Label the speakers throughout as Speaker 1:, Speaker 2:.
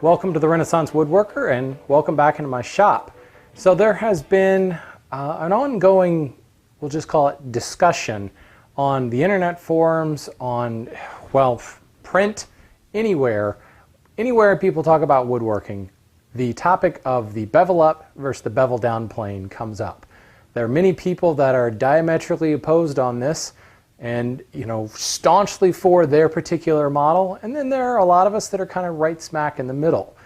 Speaker 1: Welcome to the Renaissance Woodworker and welcome back into my shop. So there has been an ongoing, we'll just call it discussion on the internet forums, on, well, print, anywhere people talk about woodworking, the topic of the bevel up versus the bevel down plane comes up. There are many people that are diametrically opposed on this and, staunchly for their particular model, and then there are a lot of us that are kind of right smack in the middle.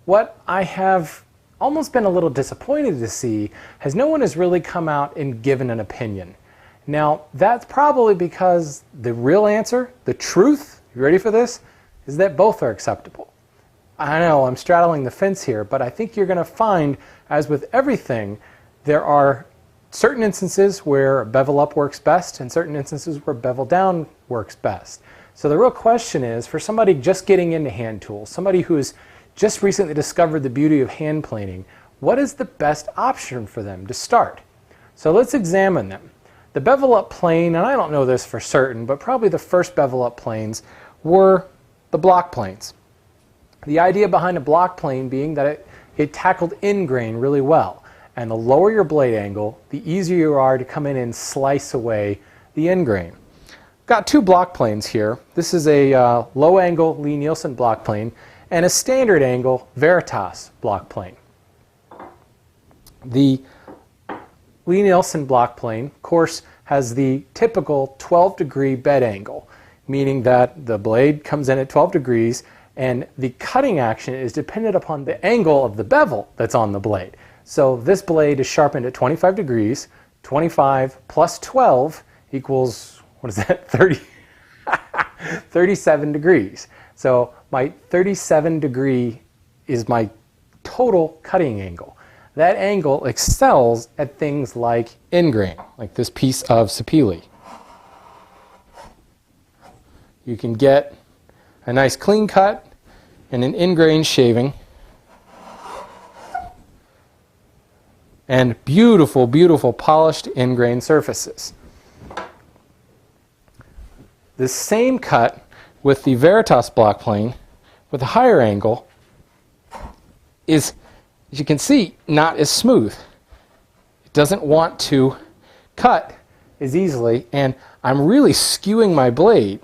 Speaker 1: What I have almost been a little disappointed to see is no one has really come out and given an opinion. Now, that's probably because the real answer, the truth, you ready for this, is that both are acceptable. I know I'm straddling the fence here, but I think you're going to find, as with everything, there are certain instances where bevel up works best and certain instances where bevel down works best. So the real question is, for somebody just getting into hand tools, somebody who has just recently discovered the beauty of hand planing, what is the best option for them to start? So let's examine them. The bevel up plane, and I don't know this for certain, but probably the first bevel up planes were the block planes. The idea behind a block plane being that it tackled end grain really well. And the lower your blade angle, the easier you are to come in and slice away the end grain. Got two block planes here. This is a low angle Lie-Nielsen block plane and a standard angle Veritas block plane. The Lie-Nielsen block plane, of course, has the typical 12-degree bed angle, meaning that the blade comes in at 12 degrees and the cutting action is dependent upon the angle of the bevel that's on the blade. So this blade is sharpened at 25 degrees. 25 plus 12 equals, what is that, 37 degrees. So my 37 degree is my total cutting angle. That angle excels at things like end grain, like this piece of sapele. You can get a nice clean cut and an end grain shaving. And beautiful, beautiful polished end grain surfaces. This same cut with the Veritas block plane with a higher angle is, as you can see, not as smooth. It doesn't want to cut as easily, and I'm really skewing my blade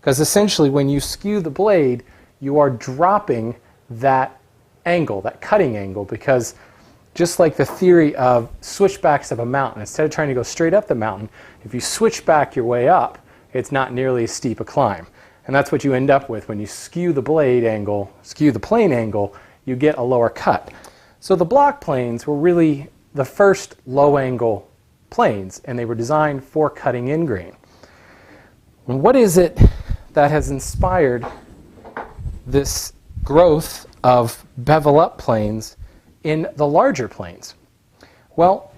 Speaker 1: because essentially when you skew the blade, you are dropping that angle, that cutting angle, because just like the theory of switchbacks of a mountain, instead of trying to go straight up the mountain, if you switch back your way up, it's not nearly as steep a climb. And that's what you end up with when you skew the blade angle, skew the plane angle, you get a lower cut. So the block planes were really the first low angle planes, and they were designed for cutting end grain. And what is it that has inspired this growth of bevel up planes in the larger planes? Well,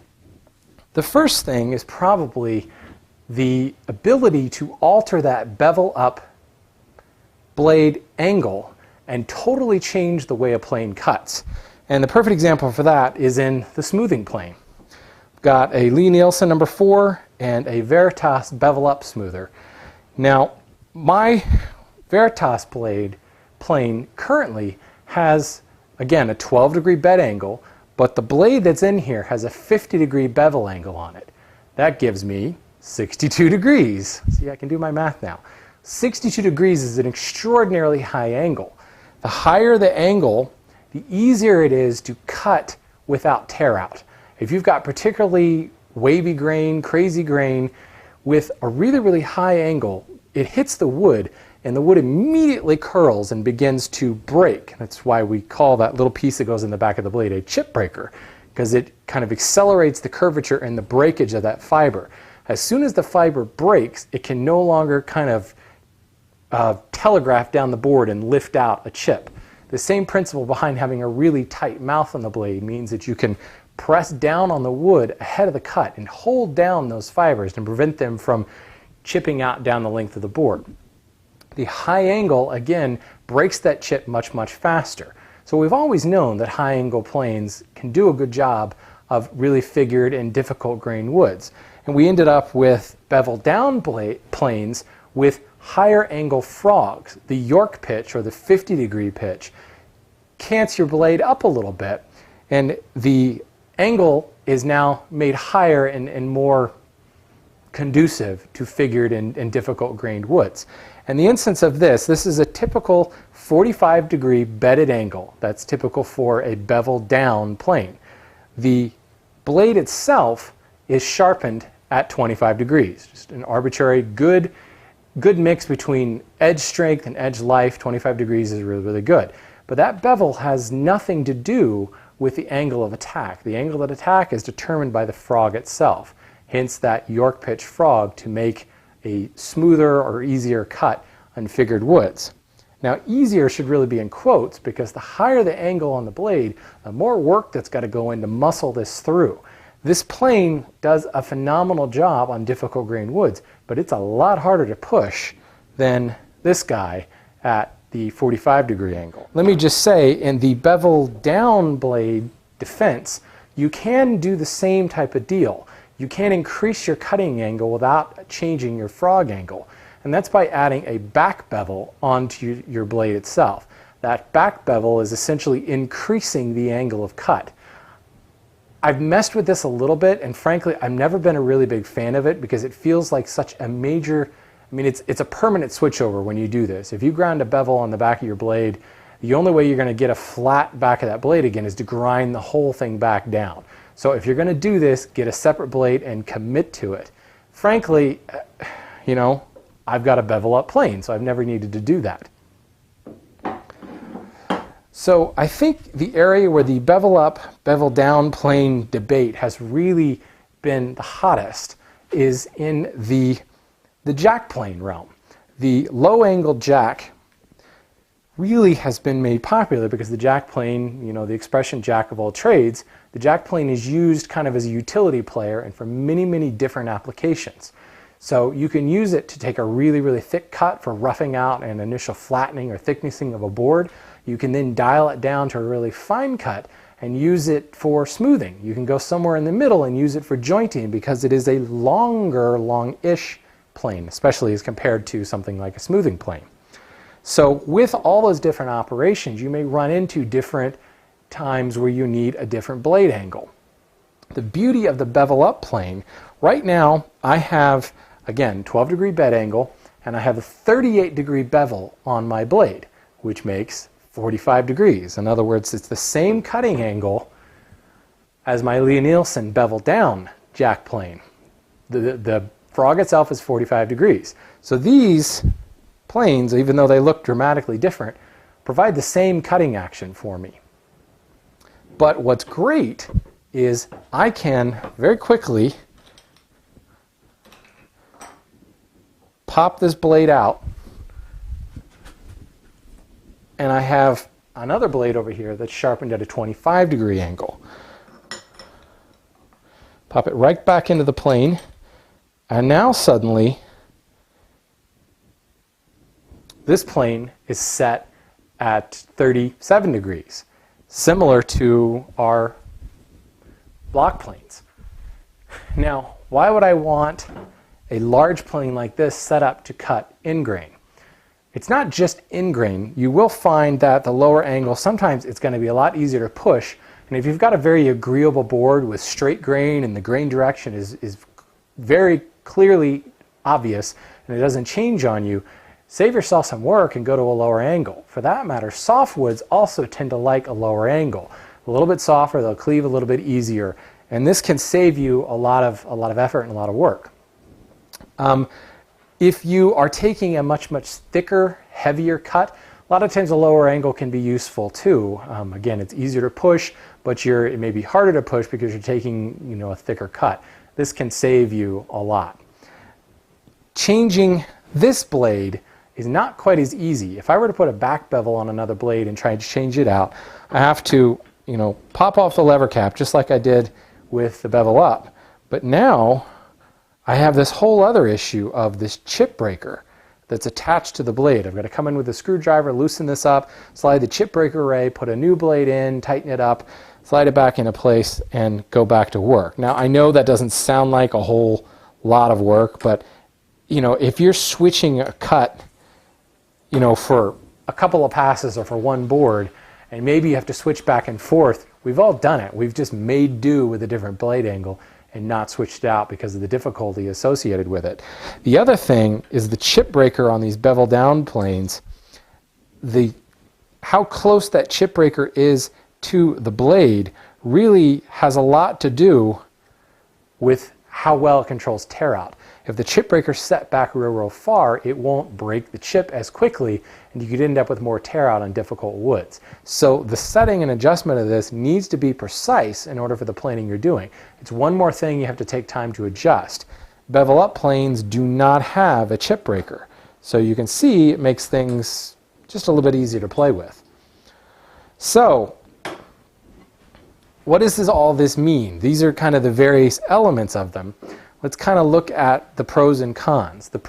Speaker 1: the first thing is probably the ability to alter that bevel up blade angle and totally change the way a plane cuts. And the perfect example for that is in the smoothing plane. We've got a Lie-Nielsen number 4 and a Veritas bevel up smoother. Now, my Veritas blade plane currently has, again, a 12-degree bed angle, but the blade that's in here has a 50-degree bevel angle on it. That gives me 62 degrees. See, I can do my math now. 62 degrees is an extraordinarily high angle. The higher the angle, the easier it is to cut without tear out. If you've got particularly wavy grain, crazy grain, with a really, really high angle, it hits the wood and the wood immediately curls and begins to break. That's why we call that little piece that goes in the back of the blade a chip breaker, because it kind of accelerates the curvature and the breakage of that fiber. As soon as the fiber breaks, it can no longer kind of telegraph down the board and lift out a chip. The same principle behind having a really tight mouth on the blade means that you can press down on the wood ahead of the cut and hold down those fibers and prevent them from chipping out down the length of the board. The high angle, again, breaks that chip much, much faster. So we've always known that high angle planes can do a good job of really figured and difficult grain woods. And we ended up with bevel down planes with higher angle frogs. The York pitch, or the 50-degree pitch, cants your blade up a little bit, and the angle is now made higher and more conducive to figured and difficult grained woods. And the instance of this is a typical 45-degree bedded angle that's typical for a bevel down plane. The blade itself is sharpened at 25 degrees, just an arbitrary good mix between edge strength and edge life. 25 degrees is really, really good. But that bevel has nothing to do with the angle of attack. The angle of attack is determined by the frog itself, hence that York pitch frog to make a smoother or easier cut on figured woods. Now, easier should really be in quotes, because the higher the angle on the blade, the more work that's got to go in to muscle this through. This plane does a phenomenal job on difficult grained woods, but it's a lot harder to push than this guy at the 45-degree angle. Let me just say, in the bevel down blade defense, you can do the same type of deal. You can increase your cutting angle without changing your frog angle, and that's by adding a back bevel onto your blade itself. That back bevel is essentially increasing the angle of cut. I've messed with this a little bit, and frankly, I've never been a really big fan of it because it feels like such a major, I mean, it's a permanent switchover when you do this. If you grind a bevel on the back of your blade, the only way you're going to get a flat back of that blade again is to grind the whole thing back down. So if you're going to do this, get a separate blade and commit to it. Frankly, you know, I've got a bevel up plane, so I've never needed to do that. So I think the area where the bevel up, bevel down plane debate has really been the hottest is in the jack plane realm. The low angle jack really has been made popular because the jack plane, you know, the expression jack of all trades, the jack plane is used kind of as a utility player and for many, many different applications. So you can use it to take a really, really thick cut for roughing out an initial flattening or thicknessing of a board. You can then dial it down to a really fine cut and use it for smoothing. You can go somewhere in the middle and use it for jointing because it is a longer, long-ish plane, especially as compared to something like a smoothing plane. So with all those different operations, you may run into different times where you need a different blade angle. The beauty of the bevel up plane, right now I have, again, 12-degree bed angle, and I have a 38-degree bevel on my blade, which makes 45 degrees. In other words, it's the same cutting angle as my Lie-Nielsen bevel down jack plane. The frog itself is 45 degrees. So these planes, even though they look dramatically different, provide the same cutting action for me. But what's great is I can very quickly pop this blade out, and I have another blade over here that's sharpened at a 25-degree angle. Pop it right back into the plane, and now suddenly this plane is set at 37 degrees, similar to our block planes. Now, why would I want a large plane like this set up to cut in grain? It's not just in grain. You will find that the lower angle, sometimes it's going to be a lot easier to push. And if you've got a very agreeable board with straight grain and the grain direction is very clearly obvious and it doesn't change on you, save yourself some work and go to a lower angle. For that matter, softwoods also tend to like a lower angle. A little bit softer, they'll cleave a little bit easier. And this can save you a lot of effort and a lot of work. If you are taking a much thicker, heavier cut, a lot of times a lower angle can be useful too. Again, it's easier to push, but it may be harder to push because you're taking, you know, a thicker cut. This can save you a lot. Changing this blade is not quite as easy. If I were to put a back bevel on another blade and try to change it out, I have to, you know, pop off the lever cap just like I did with the bevel up. But now I have this whole other issue of this chip breaker that's attached to the blade. I've got to come in with a screwdriver, loosen this up, slide the chip breaker array, put a new blade in, tighten it up, slide it back into place, and go back to work. Now, I know that doesn't sound like a whole lot of work, but you know, if you're switching a cut, you know, for a couple of passes or for one board, and maybe you have to switch back and forth. We've all done it. We've just made do with a different blade angle and not switched out because of the difficulty associated with it. The other thing is the chip breaker on these bevel down planes. How close that chip breaker is to the blade really has a lot to do with how well it controls tear out. If the chip breaker's set back real far, it won't break the chip as quickly, and you could end up with more tear out on difficult woods. So the setting and adjustment of this needs to be precise in order for the planing you're doing. It's one more thing you have to take time to adjust. Bevel up planes do not have a chip breaker, so you can see it makes things just a little bit easier to play with. So what does all this mean? These are kind of the various elements of them. Let's kind of look at the pros and cons. The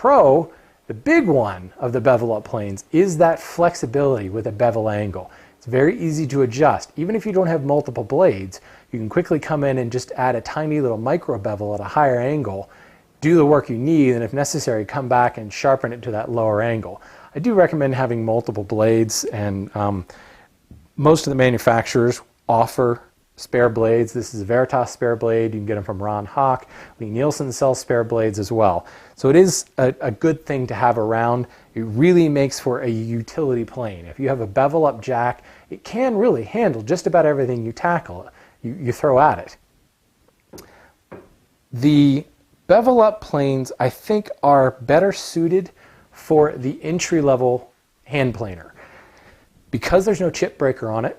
Speaker 1: big one of the bevel up planes is that flexibility with a bevel angle. It's very easy to adjust. Even if you don't have multiple blades, you can quickly come in and just add a tiny little micro bevel at a higher angle, do the work you need, and if necessary, come back and sharpen it to that lower angle. I do recommend having multiple blades, and most of the manufacturers offer spare blades. This is a Veritas spare blade. You can get them from Ron Hawk. Lee Nielsen sells spare blades as well. So it is a good thing to have around. It really makes for a utility plane. If you have a bevel up jack, it can really handle just about everything you tackle, you throw at it. The bevel up planes, I think, are better suited for the entry-level hand planer. Because there's no chip breaker on it,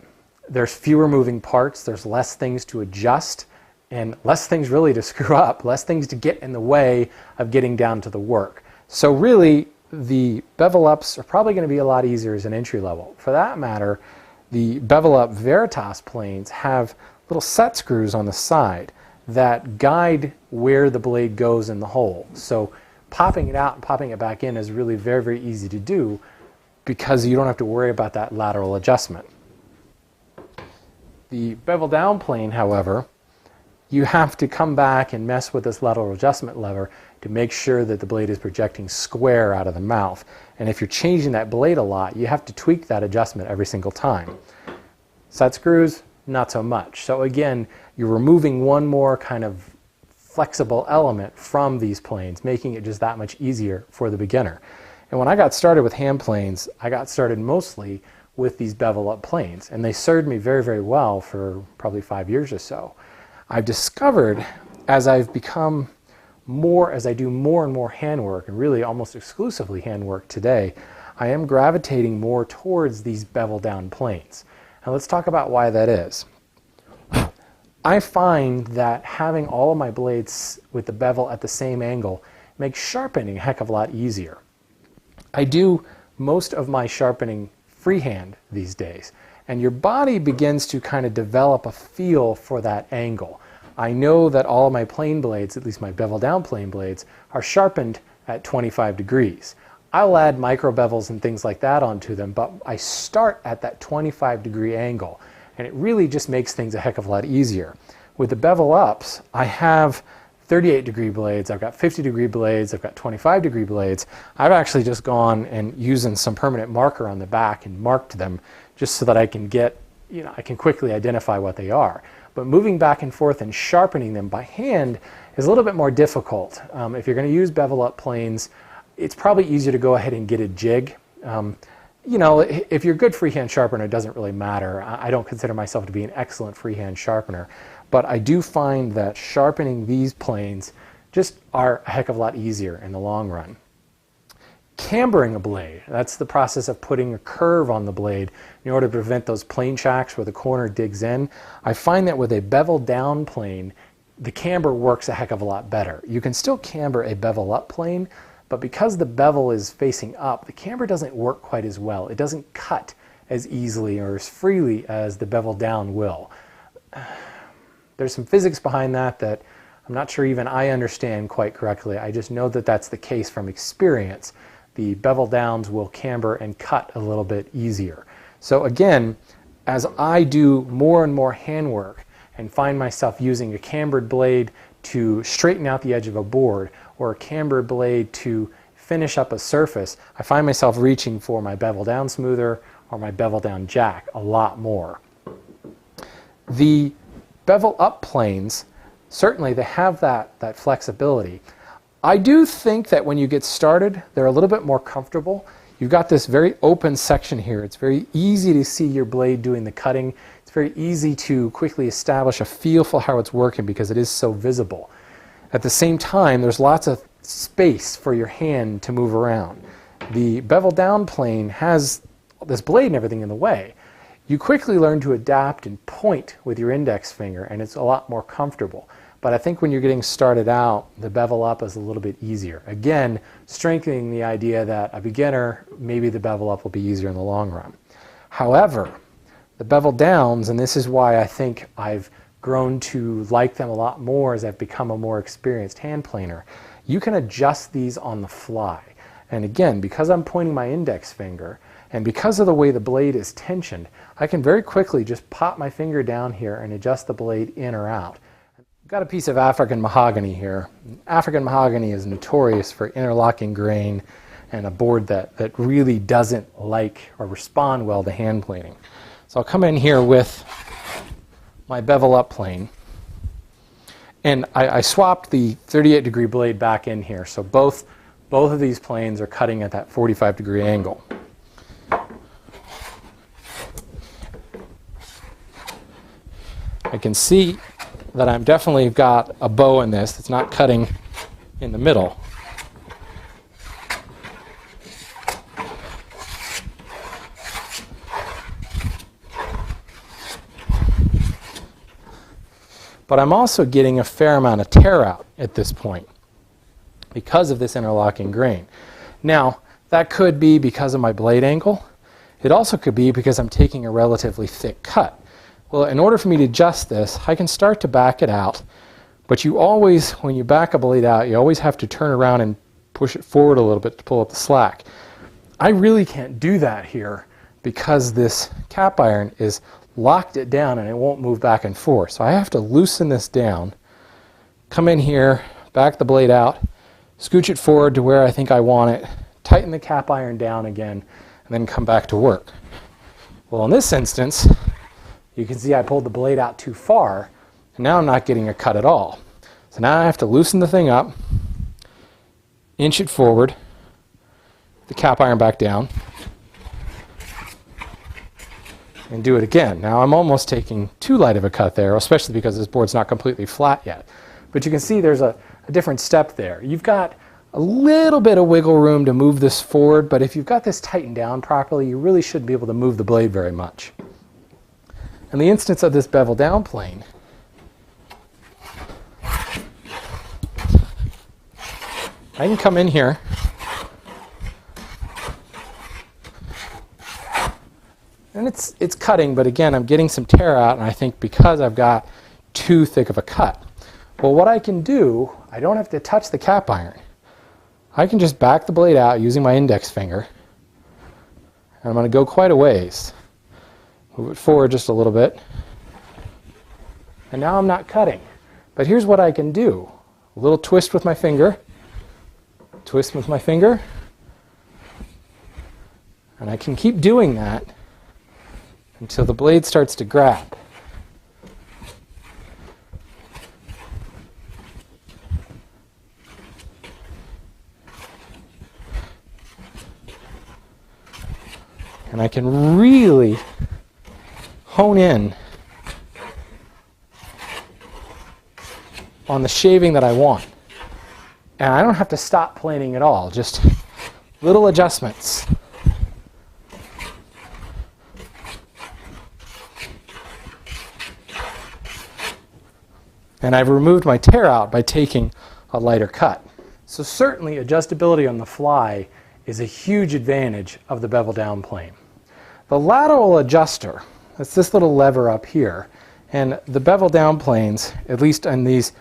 Speaker 1: there's fewer moving parts, there's less things to adjust, and less things really to screw up, less things to get in the way of getting down to the work. So really, the bevel ups are probably going to be a lot easier as an entry level. For that matter, the bevel up Veritas planes have little set screws on the side that guide where the blade goes in the hole. So popping it out and popping it back in is really very, very easy to do because you don't have to worry about that lateral adjustment. The bevel down plane, however, you have to come back and mess with this lateral adjustment lever to make sure that the blade is projecting square out of the mouth. And if you're changing that blade a lot, you have to tweak that adjustment every single time. Set screws, not so much. So again, you're removing one more kind of flexible element from these planes, making it just that much easier for the beginner. And when I got started with hand planes, I got started mostly with these bevel up planes, and they served me very, very well for probably 5 years or so. I've discovered as I've become as I do more and more handwork, and really almost exclusively handwork today, I am gravitating more towards these bevel down planes. And let's talk about why that is. I find that having all of my blades with the bevel at the same angle makes sharpening a heck of a lot easier. I do most of my sharpening freehand these days, and your body begins to kind of develop a feel for that angle. I know that all of my plane blades, at least my bevel down plane blades, are sharpened at 25 degrees. I'll add micro bevels and things like that onto them, but I start at that 25-degree angle, and it really just makes things a heck of a lot easier. With the bevel ups, I have 38-degree blades, I've got 50-degree blades, I've got 25-degree blades. I've actually just gone and using some permanent marker on the back and marked them just so that I can get, I can quickly identify what they are. But moving back and forth and sharpening them by hand is a little bit more difficult. If you're going to use bevel up planes, it's probably easier to go ahead and get a jig. If you're a good freehand sharpener, it doesn't really matter. I don't consider myself to be an excellent freehand sharpener, but I do find that sharpening these planes just are a heck of a lot easier in the long run. Cambering a blade, that's the process of putting a curve on the blade in order to prevent those plane shacks where the corner digs in. I find that with a bevel down plane, the camber works a heck of a lot better. You can still camber a bevel up plane, but because the bevel is facing up, the camber doesn't work quite as well. It doesn't cut as easily or as freely as the bevel down will. There's some physics behind that I'm not sure even I understand quite correctly. I just know that that's the case from experience. The bevel downs will camber and cut a little bit easier. So again, as I do more and more handwork and find myself using a cambered blade to straighten out the edge of a board or a cambered blade to finish up a surface, I find myself reaching for my bevel down smoother or my bevel down jack a lot more. The bevel up planes, certainly they have that flexibility. I do think that when you get started, they're a little bit more comfortable. You've got this very open section here. It's very easy to see your blade doing the cutting. It's very easy to quickly establish a feel for how it's working because it is so visible. At the same time, there's lots of space for your hand to move around. The bevel down plane has this blade and everything in the way. You quickly learn to adapt and point with your index finger, and it's a lot more comfortable. But I think when you're getting started out, the bevel up is a little bit easier. Again, strengthening the idea that a beginner, maybe the bevel up will be easier in the long run. However, the bevel downs, and this is why I think I've grown to like them a lot more as I've become a more experienced hand planer, you can adjust these on the fly. And again, because I'm pointing my index finger, and because of the way the blade is tensioned, I can very quickly just pop my finger down here and adjust the blade in or out. I've got a piece of African mahogany here. African mahogany is notorious for interlocking grain and a board that really doesn't like or respond well to hand planing. So I'll come in here with my bevel up plane, and I swapped the 38-degree blade back in here, so both of these planes are cutting at that 45-degree angle. I can see that I'm definitely got a bow in this that's not cutting in the middle. But I'm also getting a fair amount of tear out at this point because of this interlocking grain. Now, that could be because of my blade angle. It also could be because I'm taking a relatively thick cut. Well, in order for me to adjust this, I can start to back it out, but you always, when you back a blade out, you always have to turn around and push it forward a little bit to pull up the slack. I really can't do that here because this cap iron is locked it down and it won't move back and forth. So I have to loosen this down, come in here, back the blade out, scooch it forward to where I think I want it, tighten the cap iron down again, and then come back to work. Well, in this instance, you can see I pulled the blade out too far, and now I'm not getting a cut at all. So now I have to loosen the thing up, inch it forward, the cap iron back down, and do it again. Now I'm almost taking too light of a cut there, especially because this board's not completely flat yet. But you can see there's a different step there. You've got a little bit of wiggle room to move this forward, but if you've got this tightened down properly, you really shouldn't be able to move the blade very much. In the instance of this bevel down plane, I can come in here and it's cutting, but again, I'm getting some tear out, and I think because I've got too thick of a cut. Well, what I can do, I don't have to touch the cap iron. I can just back the blade out using my index finger, and I'm going to go quite a ways. Move it forward just a little bit. And now I'm not cutting. But here's what I can do. A little twist with my finger. Twist with my finger. And I can keep doing that until the blade starts to grab. And I can really hone in on the shaving that I want. And I don't have to stop planing at all, just little adjustments. And I've removed my tear out by taking a lighter cut. So certainly adjustability on the fly is a huge advantage of the bevel down plane. The lateral adjuster, that's this little lever up here, and the bevel down planes, at least in these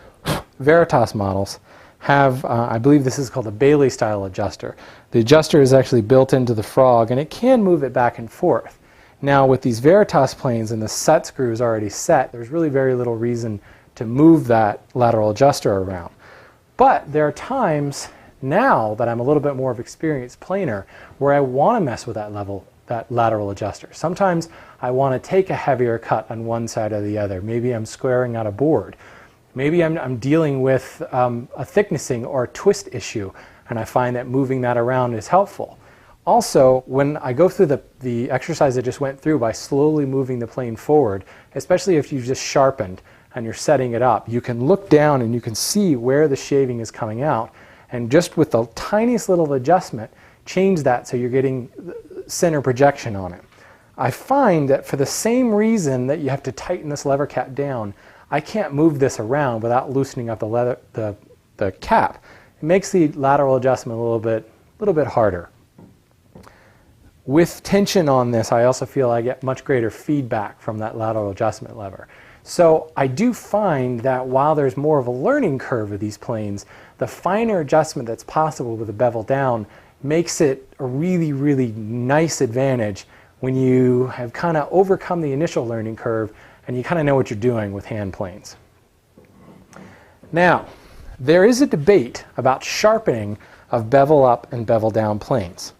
Speaker 1: Veritas models, have, I believe this is called a Bailey style adjuster. The adjuster is actually built into the frog, and it can move it back and forth. Now with these Veritas planes and the set screws already set, there's really very little reason to move that lateral adjuster around. But there are times now that I'm a little bit more of an experienced planer where I want to mess with that that lateral adjuster. Sometimes I want to take a heavier cut on one side or the other. Maybe I'm squaring out a board. Maybe I'm dealing with a thicknessing or a twist issue, and I find that moving that around is helpful. Also, when I go through the exercise I just went through by slowly moving the plane forward, especially if you've just sharpened and you're setting it up, you can look down and you can see where the shaving is coming out, and just with the tiniest little adjustment, change that so you're getting center projection on it. I find that for the same reason that you have to tighten this lever cap down, I can't move this around without loosening up the cap. It makes the lateral adjustment a little bit harder. With tension on this, I also feel I get much greater feedback from that lateral adjustment lever. So I do find that while there's more of a learning curve with these planes, the finer adjustment that's possible with the bevel down makes it a really, really nice advantage when you have kind of overcome the initial learning curve and you kind of know what you're doing with hand planes. Now, there is a debate about sharpening of bevel up and bevel down planes.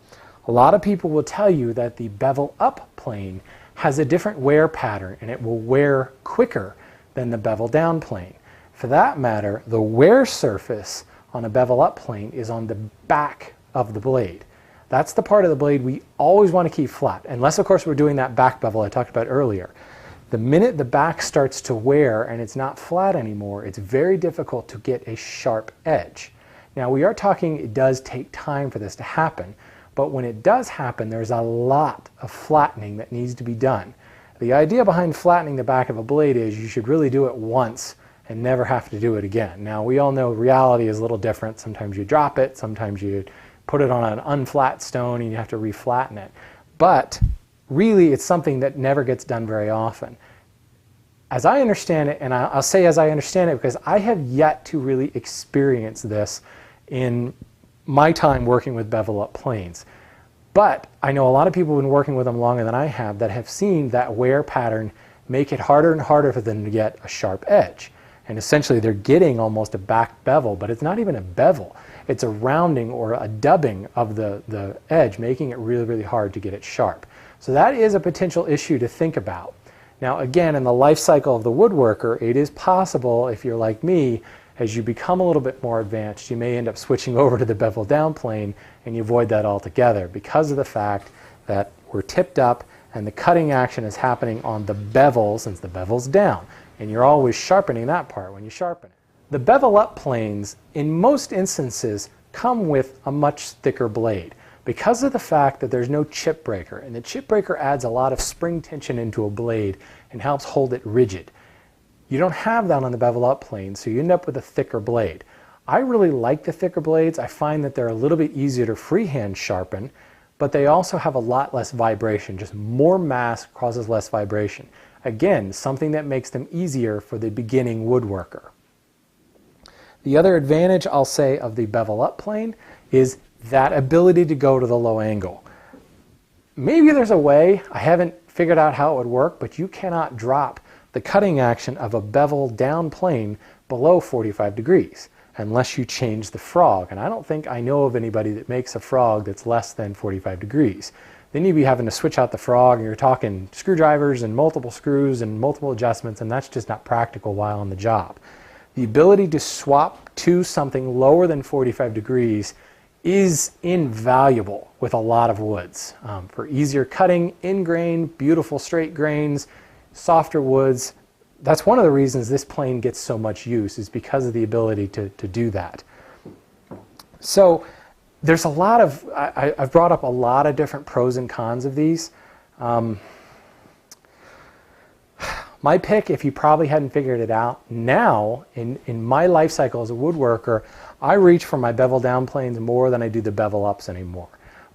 Speaker 1: A lot of people will tell you that the bevel up plane has a different wear pattern and it will wear quicker than the bevel down plane. For that matter, the wear surface on a bevel up plane is on the back of the blade. That's the part of the blade we always want to keep flat, unless of course we're doing that back bevel I talked about earlier. The minute the back starts to wear and it's not flat anymore, it's very difficult to get a sharp edge. Now we are talking it does take time for this to happen, but when it does happen, there's a lot of flattening that needs to be done. The idea behind flattening the back of a blade is you should really do it once and never have to do it again. Now we all know reality is a little different. Sometimes you drop it, sometimes you put it on an unflat stone and you have to reflatten it. But really it's something that never gets done very often. As I understand it, and I'll say as I understand it because I have yet to really experience this in my time working with bevel up planes. But I know a lot of people who've been working with them longer than I have that have seen that wear pattern make it harder and harder for them to get a sharp edge. And essentially they're getting almost a back bevel, but it's not even a bevel. It's a rounding or a dubbing of the edge, making it really, really hard to get it sharp. So that is a potential issue to think about. Now again, in the life cycle of the woodworker, it is possible, if you're like me, as you become a little bit more advanced, you may end up switching over to the bevel down plane and you avoid that altogether because of the fact that we're tipped up and the cutting action is happening on the bevel since the bevel's down. And you're always sharpening that part when you sharpen it. The bevel up planes, in most instances, come with a much thicker blade because of the fact that there's no chip breaker, and the chip breaker adds a lot of spring tension into a blade and helps hold it rigid. You don't have that on the bevel up plane, so you end up with a thicker blade. I really like the thicker blades. I find that they're a little bit easier to freehand sharpen, but they also have a lot less vibration. Just more mass causes less vibration. Again, something that makes them easier for the beginning woodworker. The other advantage I'll say of the bevel up plane is that ability to go to the low angle. Maybe there's a way, I haven't figured out how it would work, but you cannot drop the cutting action of a bevel down plane below 45 degrees unless you change the frog. And I don't think I know of anybody that makes a frog that's less than 45 degrees. Then you'd be having to switch out the frog and you're talking screwdrivers and multiple screws and multiple adjustments, and that's just not practical while on the job. The ability to swap to something lower than 45 degrees is invaluable with a lot of woods. For easier cutting, in grain, beautiful straight grains, softer woods. That's one of the reasons this plane gets so much use, is because of the ability to do that. So there's a lot of, I've brought up a lot of different pros and cons of these. My pick, if you probably hadn't figured it out, now in my life cycle as a woodworker, I reach for my bevel down planes more than I do the bevel ups anymore.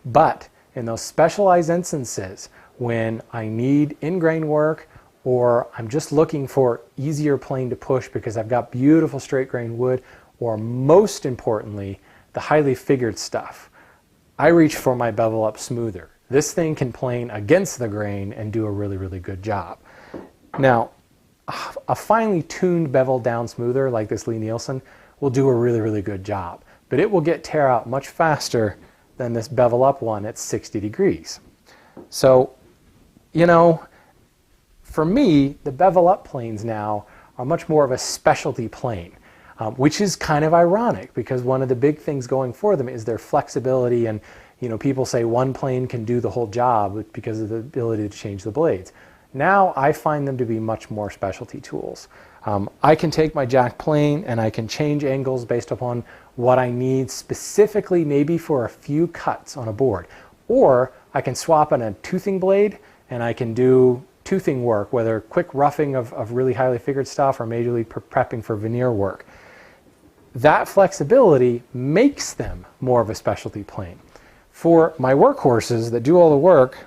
Speaker 1: But in those specialized instances when I need in-grain work, or I'm just looking for easier plane to push because I've got beautiful straight grain wood, or most importantly, the highly figured stuff, I reach for my bevel up smoother. This thing can plane against the grain and do a really, really good job. Now, a finely tuned bevel down smoother like this Lee Nielsen will do a really, really good job, but it will get tear out much faster than this bevel up one at 60 degrees. So, you know, for me, the bevel up planes now are much more of a specialty plane, which is kind of ironic because one of the big things going for them is their flexibility. And, you know, people say one plane can do the whole job because of the ability to change the blades. Now I find them to be much more specialty tools. I can take my jack plane and I can change angles based upon what I need specifically, maybe for a few cuts on a board. Or I can swap in a toothing blade and I can do toothing work, whether quick roughing of really highly figured stuff or majorly prepping for veneer work. That flexibility makes them more of a specialty plane. For my workhorses that do all the work,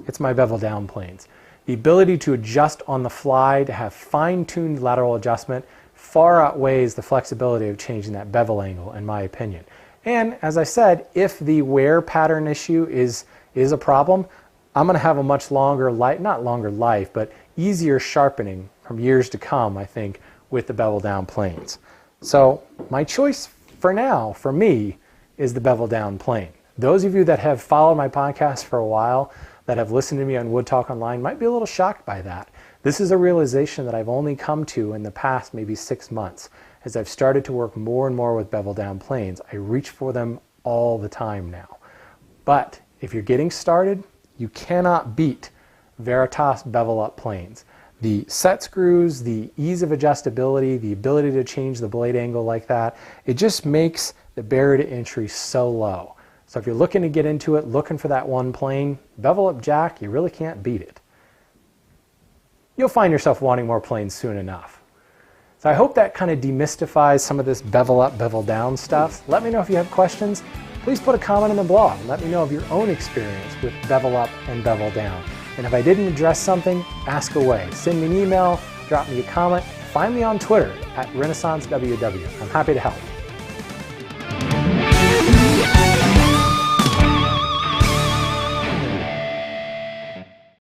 Speaker 1: it's my bevel down planes. The ability to adjust on the fly, to have fine-tuned lateral adjustment, far outweighs the flexibility of changing that bevel angle, in my opinion. And as I said, if the wear pattern issue is a problem, I'm going to have a much longer life, not longer life, but easier sharpening from years to come, I think, with the bevel down planes. So my choice for now, for me, is the bevel down plane. Those of you that have followed my podcast for a while, that have listened to me on Wood Talk Online, might be a little shocked by that. This is a realization that I've only come to in the past maybe 6 months. As I've started to work more and more with bevel down planes, I reach for them all the time now. But if you're getting started, you cannot beat Veritas bevel up planes. The set screws, the ease of adjustability, the ability to change the blade angle like that, it just makes the barrier to entry so low. So if you're looking to get into it, looking for that one plane, bevel up jack, you really can't beat it. You'll find yourself wanting more planes soon enough. So I hope that kind of demystifies some of this bevel up, bevel down stuff. Let me know if you have questions. Please put a comment in the blog and let me know of your own experience with bevel up and bevel down. And if I didn't address something, ask away. Send me an email, drop me a comment, find me on Twitter at RenaissanceWW. I'm happy to help.